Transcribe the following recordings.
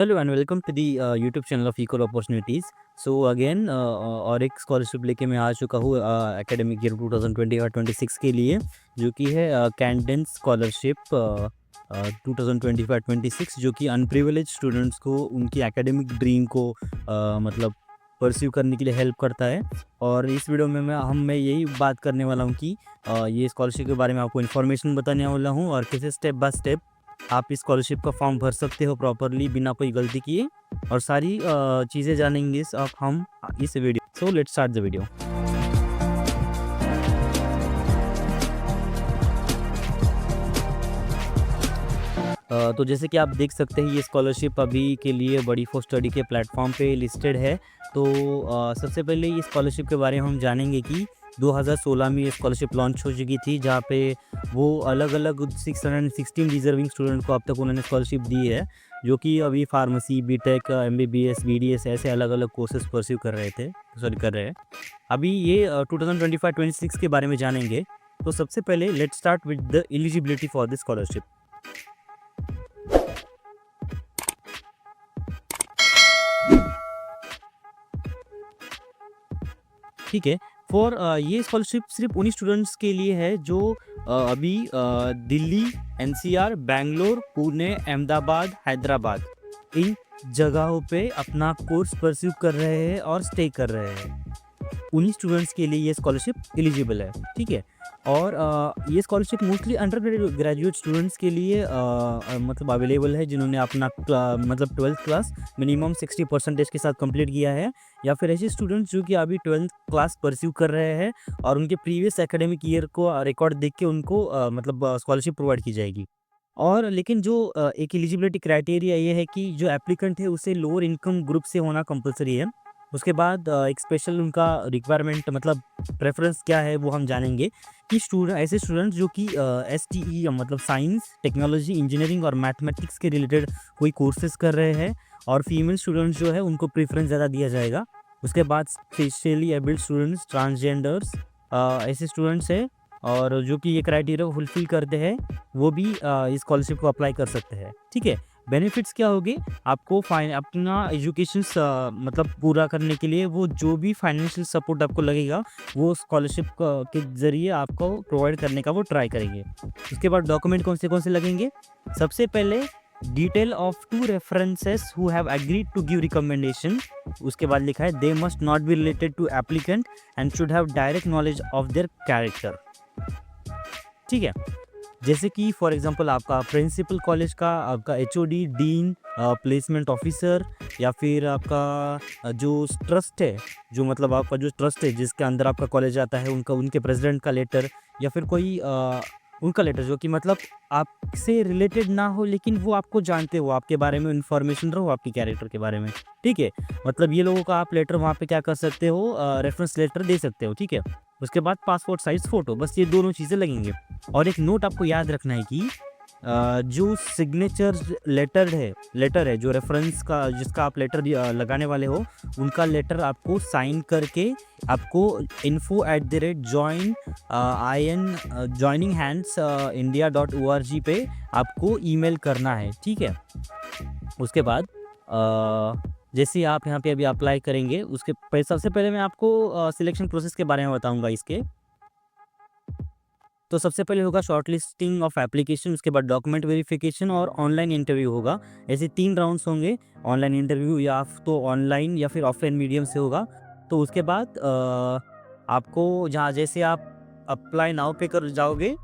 Hello and welcome to the YouTube channel of equal opportunities. So again और एक scholarship लेके मैं आ चुका हूँ एकेडमिक ईयर 2020 और 26 के लिए, जो कि है कैंडेंस स्कॉलरशिप 2025-26, जो कि अनप्रिविलेज स्टूडेंट्स को उनकी एकेडमिक ड्रीम को मतलब परस्यू करने के लिए हेल्प करता है। और इस वीडियो में मैं यही बात करने वाला हूँ कि ये स्कॉलरशिप के बारे में आपको इन्फॉर्मेशन बताने वाला हूँ और कैसे स्टेप बाय स्टेप आप इस स्कॉलरशिप का फॉर्म भर सकते हो प्रॉपर्ली बिना कोई गलती किए, और सारी चीज़ें जानेंगे हम इस video. So let's start the video. तो जैसे कि आप देख सकते हैं, ये स्कॉलरशिप अभी के लिए बड़ी फॉर स्टडी के प्लेटफॉर्म पे लिस्टेड है। तो सबसे पहले ये स्कॉलरशिप के बारे में हम जानेंगे कि 2016 में ये स्कॉलरशिप लॉन्च हो चुकी थी, जहाँ पे वो अलग अलग 616 डिजर्विंग स्टूडेंट को अब तक उन्होंने स्कॉलरशिप दी है, जो कि अभी फार्मेसी, बीटेक, एमबीबीएस, बीडीएस ऐसे अलग अलग कोर्सेज परस्यू कर रहे हैं। अभी ये 2025-26 के बारे में जानेंगे। तो सबसे पहले let's start with the eligibility for this scholarship. ठीक है। ये स्कॉलरशिप सिर्फ उन्हीं स्टूडेंट्स के लिए है जो अभी दिल्ली, एनसीआर, बैंगलोर, पुणे, अहमदाबाद, हैदराबाद इन जगहों पे अपना कोर्स परस्यू कर रहे हैं और स्टे कर रहे हैं। उन्हीं स्टूडेंट्स के लिए ये स्कॉलरशिप एलिजिबल है। ठीक है। और ये scholarship mostly under graduate students के लिए मतलब अवेलेबल है, जिन्होंने अपना मतलब 12th क्लास मिनिमम 60% के साथ कंप्लीट किया है, या फिर ऐसे स्टूडेंट्स जो कि अभी 12th क्लास परस्यू कर रहे हैं और उनके प्रीवियस एकेडमिक ईयर को रिकॉर्ड देख के उनको मतलब स्कॉलरशिप प्रोवाइड की जाएगी। और लेकिन जो एक एलिजिबिलिटी क्राइटेरिया ये है कि जो एप्लीकेंट है उसे लोअर इनकम ग्रुप से होना कंपलसरी है। उसके बाद एक स्पेशल उनका रिक्वायरमेंट मतलब प्रेफरेंस क्या है वो हम जानेंगे कि ऐसे स्टूडेंट्स जो कि STE मतलब साइंस, टेक्नोलॉजी, इंजीनियरिंग और मैथमेटिक्स के रिलेटेड कोई कोर्सेज कर रहे हैं, और फीमेल स्टूडेंट्स जो है उनको प्रेफरेंस ज़्यादा दिया जाएगा। उसके बाद स्पेशली एबल्ड स्टूडेंट्स, ट्रांसजेंडर्स ऐसे स्टूडेंट्स हैं और जो कि ये क्राइटेरिया को फुलफिल करते हैं, वो भी इस स्कॉलरशिप को अप्लाई कर सकते हैं। ठीक है। बेनिफिट्स क्या होगे? आपको अपना एजुकेशन मतलब पूरा करने के लिए वो जो भी फाइनेंशियल सपोर्ट आपको लगेगा, वो स्कॉलरशिप के ज़रिए आपको प्रोवाइड करने का वो ट्राई करेंगे। उसके बाद डॉक्यूमेंट कौन से लगेंगे? सबसे पहले detail of 2 references who have agreed to give recommendation. उसके बाद लिखा है they must not be related to applicant and should have direct knowledge of their character. ठीक है। जैसे कि फॉर एग्जांपल आपका प्रिंसिपल कॉलेज का, आपका HOD, डीन, प्लेसमेंट ऑफिसर, या फिर आपका जो ट्रस्ट है, जो मतलब आपका जो ट्रस्ट है जिसके अंदर आपका कॉलेज आता है, उनके प्रेसिडेंट का लेटर, या फिर कोई उनका लेटर जो कि मतलब आपसे रिलेटेड ना हो लेकिन वो आपको जानते हो, आपके बारे में इन्फॉर्मेशन रहो आपके कैरेक्टर के बारे में। ठीक है। मतलब ये लोगों का आप लेटर वहाँ पे क्या कर सकते हो, रेफरेंस लेटर दे सकते हो। ठीक है। उसके बाद पासपोर्ट साइज फ़ोटो, बस ये दोनों चीज़ें लगेंगे। और एक नोट आपको याद रखना है कि जो सिग्नेचर लेटर है जो रेफरेंस का, जिसका आप लेटर लगाने वाले हो, उनका लेटर आपको साइन करके आपको info@joininhands.india.org पे आपको ईमेल करना है। ठीक है। उसके बाद जैसे आप यहाँ पे अभी अप्लाई करेंगे, सबसे पहले मैं आपको सिलेक्शन प्रोसेस के बारे में बताऊंगा इसके। तो सबसे पहले होगा शॉर्टलिस्टिंग ऑफ एप्लीकेशन, उसके बाद डॉक्यूमेंट वेरिफिकेशन और ऑनलाइन इंटरव्यू होगा। ऐसे 3 राउंड्स होंगे। ऑनलाइन इंटरव्यू या तो ऑनलाइन या फिर ऑफलाइन मीडियम से होगा। तो उसके बाद आपको जहाँ जैसे आप अप्लाई नाउ पे कर जाओगे,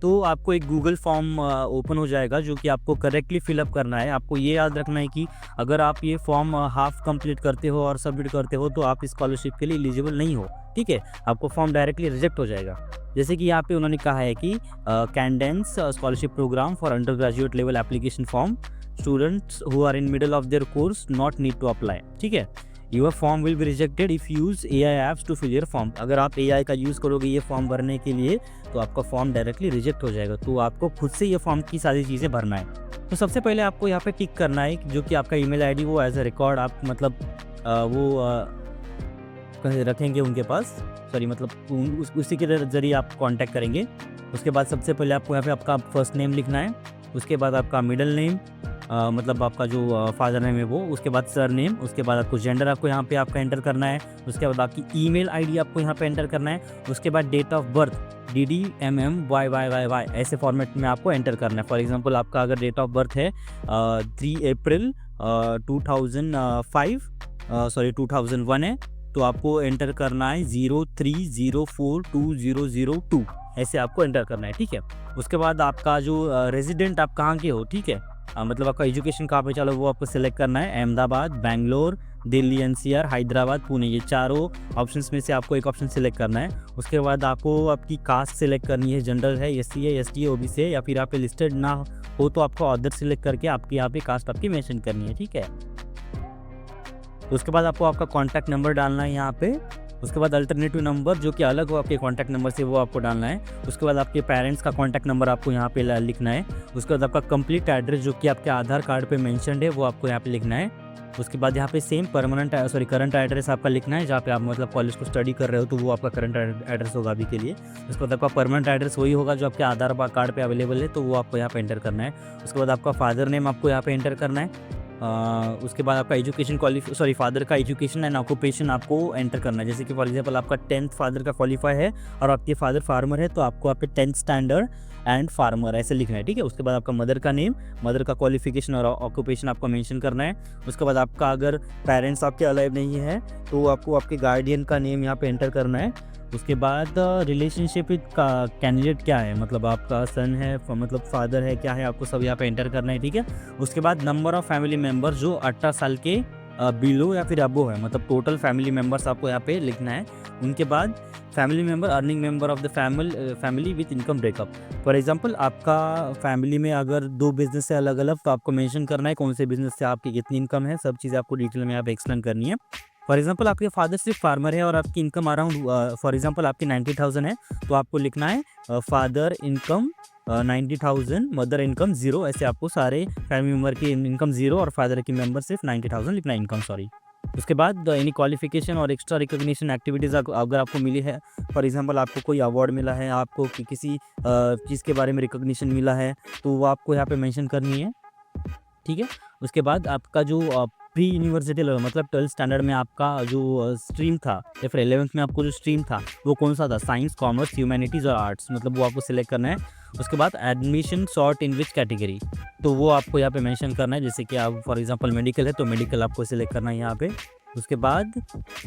तो आपको एक गूगल फॉर्म ओपन हो जाएगा, जो कि आपको करेक्टली फिलअप करना है। आपको ये याद रखना है कि अगर आप ये फॉर्म हाफ कंप्लीट करते हो और सबमिट करते हो तो आप स्कॉलरशिप के लिए एलिजिबल नहीं हो। ठीक है। आपको फॉर्म डायरेक्टली रिजेक्ट हो जाएगा। जैसे कि यहाँ पे उन्होंने कहा है कि Cadence scholarship program for undergraduate level application form, students who are in middle of their course not need to apply. ठीक है। Your form will be rejected if use AI apps to fill your form. अगर आप AI का use करोगे ये form भरने के लिए, तो आपका फॉर्म डायरेक्टली रिजेक्ट हो जाएगा। तो आपको खुद से ये फॉर्म की सारी चीज़ें भरना है। तो सबसे पहले आपको यहाँ पे टिक करना है जो कि आपका ईमेल ID वो एज अ रिकॉर्ड आप मतलब वो रखेंगे उनके पास, सॉरी मतलब उसी के ज़रिए आप कांटेक्ट करेंगे। उसके बाद सबसे पहले आपको यहाँ पे आपका फर्स्ट नेम लिखना है, उसके बाद आपका मिडल नेम, मतलब आपका जो फादर नेम है वो, उसके बाद सर नेम, उसके बाद आपको जेंडर आपको यहाँ पे आपका एंटर करना है, उसके बाद आपकी ईमेल आईडी आपको यहाँ पे एंटर करना है, उसके बाद डेट ऑफ बर्थ DDMMYYYY ऐसे फॉर्मेट में आपको एंटर करना है। फॉर एग्जांपल आपका अगर डेट ऑफ बर्थ है 3 अप्रैल 2001 है, तो आपको एंटर करना है 03042002 ऐसे आपको एंटर करना है, ठीक है। उसके बाद आपका जो रेजिडेंट आप कहाँ के हो, ठीक है, मतलब आपका एजुकेशन कहाँ पे चालू वो आपको सिलेक्ट करना है। अहमदाबाद, बेंगलोर, दिल्ली NCR, हैदराबाद, पुणे, ये चारों ऑप्शंस में से आपको एक ऑप्शन सिलेक्ट करना है। उसके बाद आपको आपकी कास्ट सिलेक्ट करनी है, जनरल है, SC है, ST है, OBC है, या फिर आप लिस्टेड ना हो तो आपको अदर सिलेक्ट करके आपकी यहाँ पे कास्ट आपकी मेंशन करनी है, ठीक है। तो उसके बाद आपको आपका कॉन्टैक्ट नंबर डालना है यहाँ पे। उसके बाद अल्टरनेटिव नंबर जो कि अलग हो आपके कॉन्टैक्ट नंबर से, वो आपको डालना है। उसके बाद आपके पेरेंट्स का कॉन्टैक्ट नंबर आपको यहाँ पे लिखना है। उसके बाद आपका कंप्लीट एड्रेस जो कि आपके आधार कार्ड पे मेंशन्ड है वो आपको यहाँ पे लिखना है। उसके बाद यहाँ पे सेम करंट एड्रेस आपका लिखना है, जहाँ पे आप मतलब कॉलेज को स्टडी कर रहे हो तो वो आपका करंट एड्रेस होगा अभी के लिए। उसके बाद आपका परमानेंट एड्रेस वही होगा जो आपके आधार कार्ड पे अवेलेबल है, तो वो आपको यहाँ पे एंटर करना है। उसके बाद आपका फादर नेम आपको यहाँ पे एंटर करना है। उसके बाद आपका फादर का एजुकेशन एंड ऑक्यूपेशन आपको एंटर करना है। जैसे कि फॉर एग्जांपल आपका 10th फादर का क्वालिफाई है और आपके फादर फार्मर है, तो आपको यहाँ पे 10th स्टैंडर्ड एंड फार्मर ऐसे लिखना है, ठीक है। उसके बाद आपका मदर का नेम, मदर का क्वालिफिकेशन और ऑक्यूपेशन आपको मेंशन करना है। उसके बाद आपका अगर पेरेंट्स आपके अलाइव नहीं है तो आपको आपके गार्डियन का नेम यहाँ पे एंटर करना है। उसके बाद रिलेशनशिप विद कैंडिडेट क्या है, मतलब आपका सन है, मतलब फादर है, क्या है, आपको सब यहाँ पे एंटर करना है, ठीक है। उसके बाद नंबर ऑफ फैमिली मेम्बर जो 18 साल के बिलो या फिर अबो है, मतलब टोटल फैमिली मेम्बर्स आपको यहाँ पे लिखना है। उनके बाद family member, earning member of the family with income breakup. For example आपका फैमिली में अगर 2 बिजनेस है अलग अलग, तो आपको मेंशन करना है कौन से बिजनेस से आपकी कितनी इनकम है, सब चीज़ें आपको डिटेल में यहाँ पे एक्सप्लेन करनी है। फॉर एग्जांपल आपके फादर सिर्फ फार्मर है और आपकी इनकम अराउंड फॉर एग्जांपल आपकी 90,000 है, तो आपको लिखना है फादर इनकम 90,000, मदर इनकम 0, ऐसे आपको सारे फैमिली मेम्बर की इनकम 0 और फादर की मेंबर सिर्फ 90,000 लिखना है इनकम, सॉरी। उसके बाद एनी क्वालिफिकेशन और एक्स्ट्रा रिकॉग्निशन एक्टिविटीज़ अगर आपको मिली है, फॉर एग्जांपल आपको कोई अवार्ड मिला है, आपको किसी चीज़ के बारे में रिकॉग्निशन मिला है, तो वो आपको यहाँ पे मेंशन करनी है, ठीक है। उसके बाद आपका जो प्री यूनिवर्सिटी लेवल मतलब 12th स्टैंडर्ड में आपका जो स्ट्रीम था या फिर 11th में आपको जो स्ट्रीम था वो कौन सा था, साइंस, कॉमर्स, ह्यूमैनिटीज़ और आर्ट्स, मतलब वो आपको सिलेक्ट करना है। उसके बाद admission sort in which category, तो वो आपको यहाँ पे मेंशन करना है। जैसे कि आप फॉर एग्जांपल मेडिकल है तो मेडिकल आपको सिलेक्ट करना है यहाँ पे। उसके बाद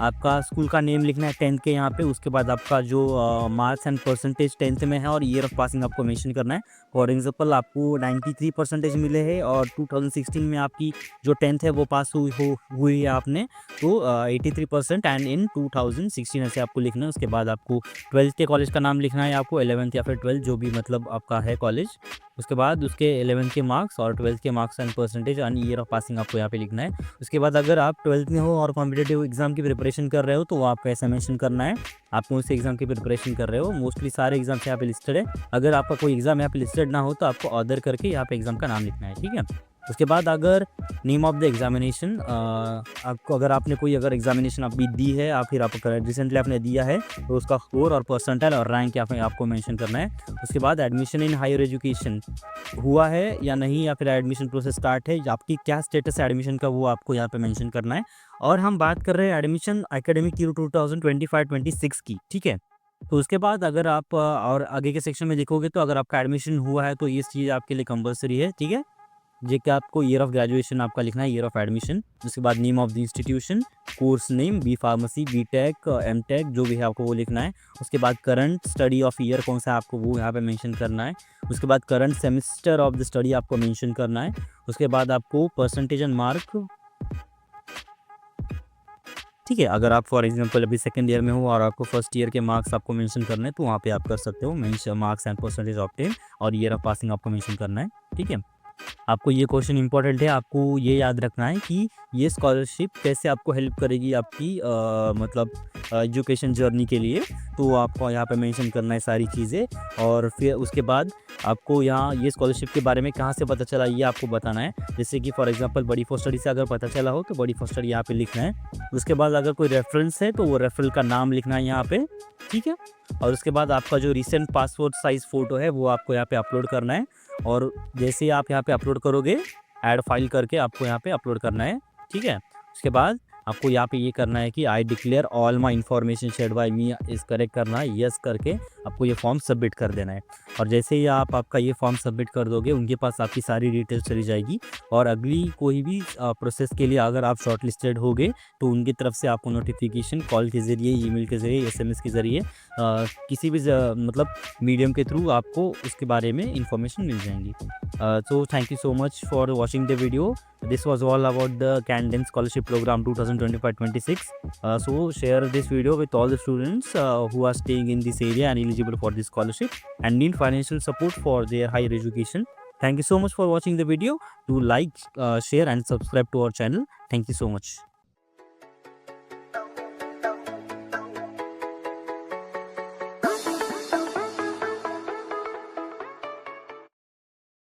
आपका स्कूल का नेम लिखना है 10th के यहाँ पे। उसके बाद आपका जो मार्क्स एंड परसेंटेज 10th में है और ईयर ऑफ पासिंग आपको मेंशन करना है। फॉर एग्जांपल आपको 93% मिले हैं और 2016 में आपकी जो 10th है वो पास हुई है आपने, तो 83% एंड इन 2016 ऐसे आपको लिखना है। उसके बाद आपको 12th के कॉलेज का नाम लिखना है, आपको 11th या फिर 12th जो भी मतलब आपका है कॉलेज। उसके बाद उसके 11th के मार्क्स और 12th के marks and percentage and year of passing आपको यहाँ पे लिखना है। उसके बाद अगर आप 12th में हो और कॉम्पिटेटिव एग्जाम की प्रिपरेशन कर रहे हो तो वो आपको ऐसा मेंशन करना है आप कौन से एग्जाम की प्रिपरेशन कर रहे हो। मोस्टली सारे एग्जाम्स यहाँ पे लिस्टेड है, अगर आपका कोई एग्जाम यहाँ पे लिस्टेड ना हो तो आपको अदर करके यहाँ पे एग्जाम का नाम लिखना है, ठीक है। उसके बाद अगर नेम ऑफ द एग्जामिनेशन, आपको अगर आपने कोई अगर एग्जामिनेशन अभी दी है या फिर आपको रिसेंटली आपने दिया है तो उसका स्कोर और परसेंटाइल और रैंक यहाँ पे आपको मेंशन करना है। उसके बाद एडमिशन इन हायर एजुकेशन हुआ है या नहीं, या फिर एडमिशन प्रोसेस स्टार्ट है, आपकी क्या स्टेटस है एडमिशन का वो आपको यहाँ पे मेंशन करना है। और हम बात कर रहे हैं एडमिशन एकेडमिक ईयर 2025-26 की, ठीक है। तो उसके बाद अगर आप और आगे के सेक्शन में देखोगे तो अगर आपका एडमिशन हुआ है तो ये चीज़ आपके लिए कंपलसरी है, ठीक है। जे कि आपको ईयर ऑफ ग्रेजुएशन आपका लिखना है, ईयर ऑफ एडमिशन। उसके बाद name of the institution, course name, B pharmacy, B tech, M tech जो भी है आपको वो लिखना है। उसके बाद करंट स्टडी ऑफ ईयर कौन सा आपको वो यहाँ पे मेंशन करना है। उसके बाद current semester of the study आपको मेंशन करना है। उसके बाद आपको परसेंटेज एंड मार्क, ठीक है। अगर आप फॉर एग्जांपल अभी सेकंड ईयर में हो और आपको फर्स्ट ईयर के मार्क्स आपको मेंशन करना है तो वहाँ पे आप कर सकते हो, mention marks and percentage obtain और ईयर ऑफ पासिंग आपको मेंशन करना है, ठीक है। आपको ये क्वेश्चन इंपॉर्टेंट है, आपको ये याद रखना है कि ये स्कॉलरशिप कैसे आपको हेल्प करेगी आपकी मतलब एजुकेशन जर्नी के लिए, तो आपको यहाँ पे मेंशन करना है सारी चीज़ें। और फिर उसके बाद आपको यहाँ ये स्कॉलरशिप के बारे में कहाँ से पता चला ये आपको बताना है। जैसे कि for example buddy for study से अगर पता चला हो तो बडी फॉर स्टडी यहाँ पे लिखना है। उसके बाद अगर कोई रेफरेंस है तो वो रेफरल का नाम लिखना है यहाँ पे, ठीक है। और उसके बाद आपका जो रिसेंट पासपोर्ट साइज़ फ़ोटो है वो आपको यहाँ पे अपलोड करना है। और जैसे ही आप यहाँ पे अपलोड करोगे, ऐड फाइल करके आपको यहाँ पे अपलोड करना है, ठीक है। उसके बाद आपको यहाँ पे ये करना है कि I declare all my information shared by me is correct करना है, यस करके आपको ये फॉर्म सबमिट कर देना है। और जैसे ही आप आपका ये फॉर्म सबमिट कर दोगे, उनके पास आपकी सारी डिटेल्स चली जाएगी। और अगली कोई भी प्रोसेस के लिए अगर आप शॉर्ट लिस्टेड होगे तो उनकी तरफ से आपको नोटिफिकेशन कॉल के ज़रिए, ईमेल के ज़रिए, SMS के ज़रिए, किसी भी मतलब मीडियम के थ्रू आपको उसके बारे में इंफॉर्मेशन मिल जाएंगी। So thank you so much for watching the video. This was all about the Canadian Scholarship Program 2025-26. So share this video with all the students who are staying in this area and eligible for this scholarship and need financial support for their higher education. Thank you so much for watching the video. Do like, share and subscribe to our channel. Thank you so much.